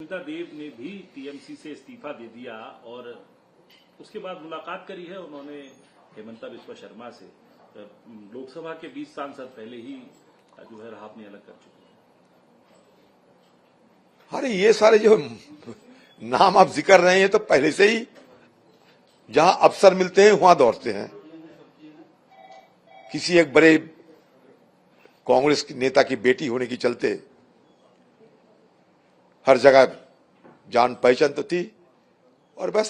सविता देव ने भी टीएमसी से इस्तीफा दे दिया और उसके बाद मुलाकात करी है उन्होंने हेमंता बिस्वा शर्मा से। लोकसभा के 20 सांसद पहले ही जो है राह अपनी अलग कर चुके हैं। अरे ये सारे जो नाम आप जिक्र रहे हैं तो पहले से ही जहां अफसर मिलते हैं वहां दौड़ते हैं। किसी एक बड़े कांग्रेस की नेता की बेटी होने की चलते हर जगह जान पहचान तो थी और बस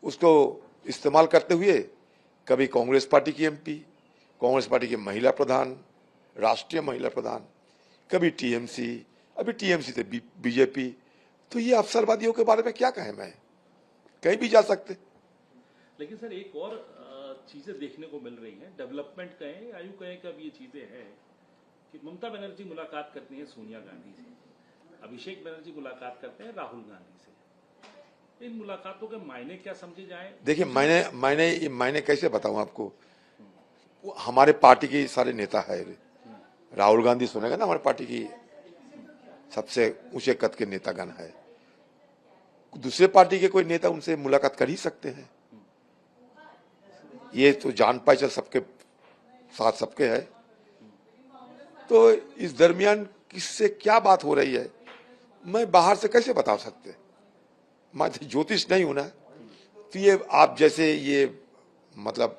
उसको इस्तेमाल करते हुए कभी कांग्रेस पार्टी की एमपी, कांग्रेस पार्टी के महिला प्रधान, राष्ट्रीय महिला प्रधान, कभी टीएमसी, अभी टीएमसी से बीजेपी। तो ये अवसरवादियों के बारे में क्या कहें, मैं कहीं भी जा सकते। लेकिन सर एक और चीजें देखने को मिल रही हैं, डेवलपमेंट कहें आयु कहें कि अब ये चीजें हैं कि ममता बनर्जी मुलाकात करती हैं सोनिया गांधी से, अभिषेक बनर्जी मुलाकात करते हैं राहुल गांधी से। इन मुलाकातों के मायने क्या समझे जाएं? देखिए मैंने कैसे बताऊं आपको, हमारे पार्टी के सारे नेता है। राहुल गांधी सुनेगा ना, हमारे पार्टी की सबसे ऊंचे कद के नेतागण है। दूसरे पार्टी के कोई नेता उनसे मुलाकात कर ही सकते हैं। ये तो जान पहचान सबके साथ सबके है। तो इस दरमियान किससे क्या बात हो रही है मैं बाहर से कैसे बता सकते। मैं ज्योतिष नहीं हूं ना। तो ये आप जैसे ये मतलब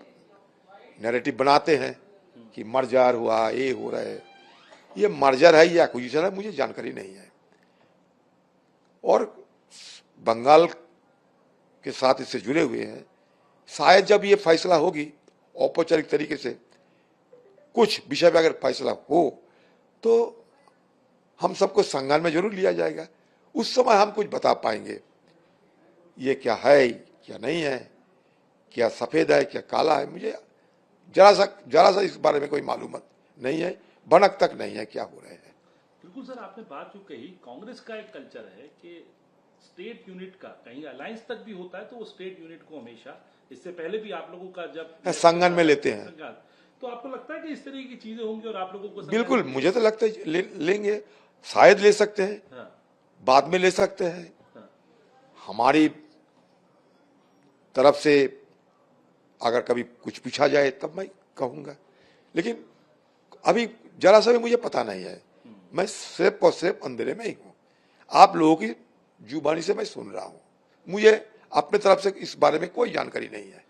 नैरेटिव बनाते हैं कि मर्जर हुआ, ये हो रहा है, ये मर्जर है या कुछ है मुझे जानकारी नहीं है। और बंगाल के साथ इससे जुड़े हुए हैं। शायद जब ये फैसला होगी औपचारिक तरीके से, कुछ विषय पे अगर फैसला हो तो हम सबको संज्ञान में जरूर लिया जाएगा। उस समय हम कुछ बता पाएंगे ये क्या है क्या नहीं है, क्या सफेद है क्या काला है। मुझे जरा सा इस बारे में कोई मालूम नहीं है, भनक तक नहीं है क्या हो रहे हैं। बिल्कुल सर, आपने बात जो कही, कांग्रेस का एक कल्चर है कि स्टेट यूनिट का कहीं अलायंस तक भी होता है तो वो स्टेट यूनिट को हमेशा, इससे पहले भी आप लोगों का जब संज्ञान में लेते हैं, तो आपको लगता है कि इस तरह की चीजें होंगी और आप लोगों को बिल्कुल मुझे तो लगता है लेंगे, शायद ले सकते हैं। हाँ। बाद में ले सकते हैं। हाँ। हमारी तरफ से अगर कभी कुछ पूछा जाए तब मैं कहूंगा, लेकिन अभी जरा सा भी मुझे पता नहीं है। मैं सिर्फ और सिर्फ अंधेरे में ही हूं। आप लोगों की जुबानी से मैं सुन रहा हूं, मुझे अपने तरफ से इस बारे में कोई जानकारी नहीं है।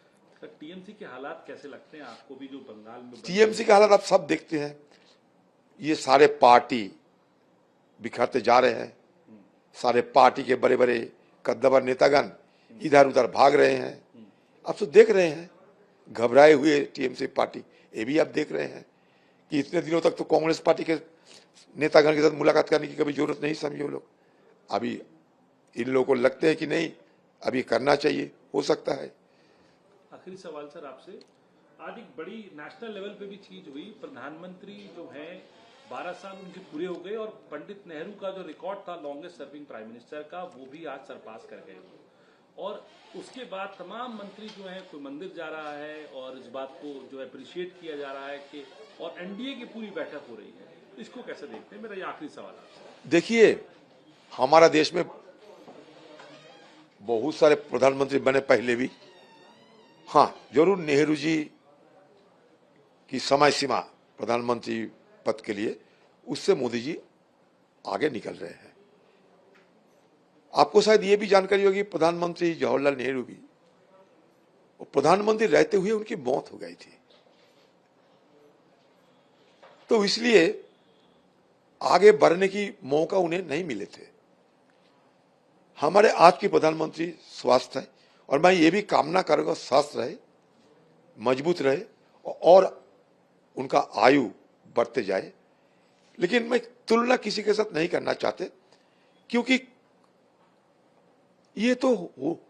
टीएमसी के हालात कैसे लगते हैं आपको भी, जो बंगाल में टीएमसी के हालात आप सब देखते हैं। ये सारे पार्टी बिखरते जा रहे हैं। सारे पार्टी के बड़े बड़े कद्दावर नेतागण इधर उधर भाग रहे हैं। आप तो देख रहे हैं घबराए हुए टीएमसी पार्टी। ये भी आप देख रहे हैं कि इतने दिनों तक तो कांग्रेस पार्टी के नेतागण के साथ मुलाकात करने की कभी जरूरत नहीं समझे वो लोग। अभी इन लोगों को लगते हैं कि नहीं अभी करना चाहिए, हो सकता है। आखिरी सवाल सर आपसे, आज एक बड़ी नेशनल लेवल पे भी चीज हुई। प्रधानमंत्री जो है 12 साल उनके पूरे हो गए और पंडित नेहरू का जो रिकॉर्ड था लॉन्गेस्ट सर्विंग प्राइम मिनिस्टर का, वो भी आज सरपास कर गए। और उसके बाद तमाम मंत्री जो है, कोई मंदिर जा रहा है और इस बात को जो अप्रिशिएट किया जा रहा है कि, और एनडीए की पूरी बैठक हो रही है। इसको कैसे देखते हैं, मेरा ये आखिरी सवाल आपसे। देखिए हमारा देश में बहुत सारे प्रधानमंत्री बने पहले भी। हाँ जरूर नेहरू जी की समय सीमा प्रधानमंत्री पद के लिए, उससे मोदी जी आगे निकल रहे हैं। आपको शायद ये भी जानकारी होगी प्रधानमंत्री जवाहरलाल नेहरू भी, प्रधानमंत्री रहते हुए उनकी मौत हो गई थी। तो इसलिए आगे बढ़ने की मौका उन्हें नहीं मिले थे। हमारे आज के प्रधानमंत्री स्वस्थ है और मैं ये भी कामना करूंगा स्वस्थ रहे, मजबूत रहे और उनका आयु बढ़ते जाए। लेकिन मैं तुलना किसी के साथ नहीं करना चाहते, क्योंकि ये तो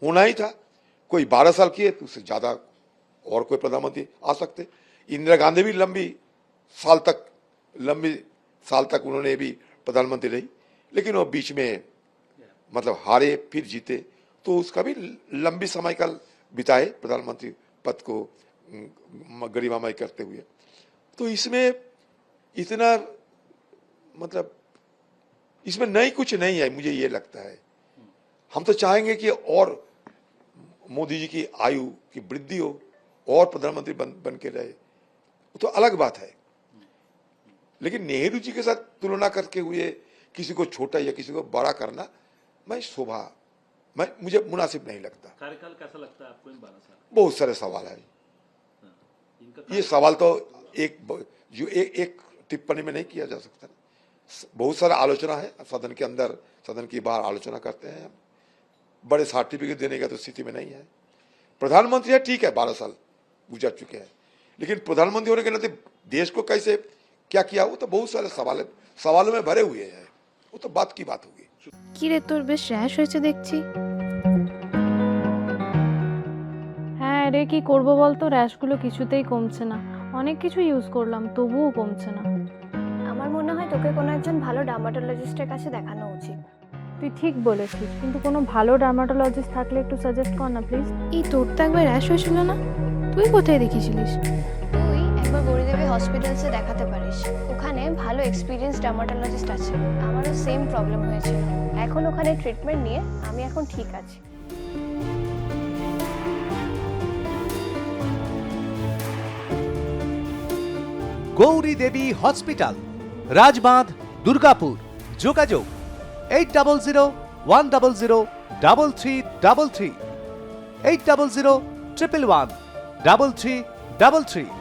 होना ही था। कोई 12 साल किए तो उससे ज्यादा और कोई प्रधानमंत्री आ सकते। इंदिरा गांधी भी लंबी साल तक उन्होंने भी प्रधानमंत्री रही, लेकिन वो बीच में मतलब हारे फिर जीते, तो उसका भी लंबी समय काल बिताए प्रधानमंत्री पद को गरिमामय करते हुए। तो इसमें इतना मतलब इसमें नई कुछ नहीं है, मुझे ये लगता है। हम तो चाहेंगे कि और मोदी जी की आयु की वृद्धि हो और प्रधानमंत्री बन के रहे, तो अलग बात है। लेकिन नेहरू जी के साथ तुलना करके हुए किसी को छोटा या किसी को बड़ा करना मुझे मुनासिब नहीं लगता। कार्यकाल कैसा लगता है आपको इन 12 साल? बहुत सारे सवाल है। इनका ये सवाल तो एक टिप्पणी में नहीं किया जा सकता। बहुत सारा आलोचना है, सदन के अंदर सदन की बाहर आलोचना करते हैं। बड़े सर्टिफिकेट देने का तो स्थिति में नहीं है। प्रधानमंत्री है, ठीक है, 12 साल गुजर चुके हैं, लेकिन प्रधानमंत्री होने के नाते देश को कैसे क्या किया, वो तो बहुत सारे सवालों में भरे हुए हैं। वो तो बात की बात होगी। কি রে, তোর বেশ র্যাশ হয়েছে দেখছি। হ্যাঁ রে, কি করব বলতো, র্যাশগুলো কিছুতেই কমছে না। অনেক কিছু ইউজ করলাম তবুও কমছে না। আমার মনে হয় তোকে কোনো একজন ভালো ডার্মাটোলজিস্টের কাছে দেখানো উচিত। তুই ঠিক বলেছিস, কিন্তু কোনো ভালো ডার্মাটোলজিস্ট থাকলে একটু সাজেস্ট কর না প্লিজ। এই তোর তো একবার র্যাশ হয়েছিল না, তুই কোথায় দেখিয়েছিলিস? তুই একবার গৌরীদেবী হসপিটালসে দেখাতে পারিস, ওখানে ভালো এক্সপিরিয়েন্স ডার্মাটোলজিস্ট আছে। আমারও সেম প্রবলেম হয়েছিল, এখন ওখানে ট্রিটমেন্ট নিয়ে আমি এখন ঠিক আছি। গৌরী দেবী হসপিটাল, রাজবাঁধ, দুর্গাপুর। যোগাযোগ 8001003333, 8001113333।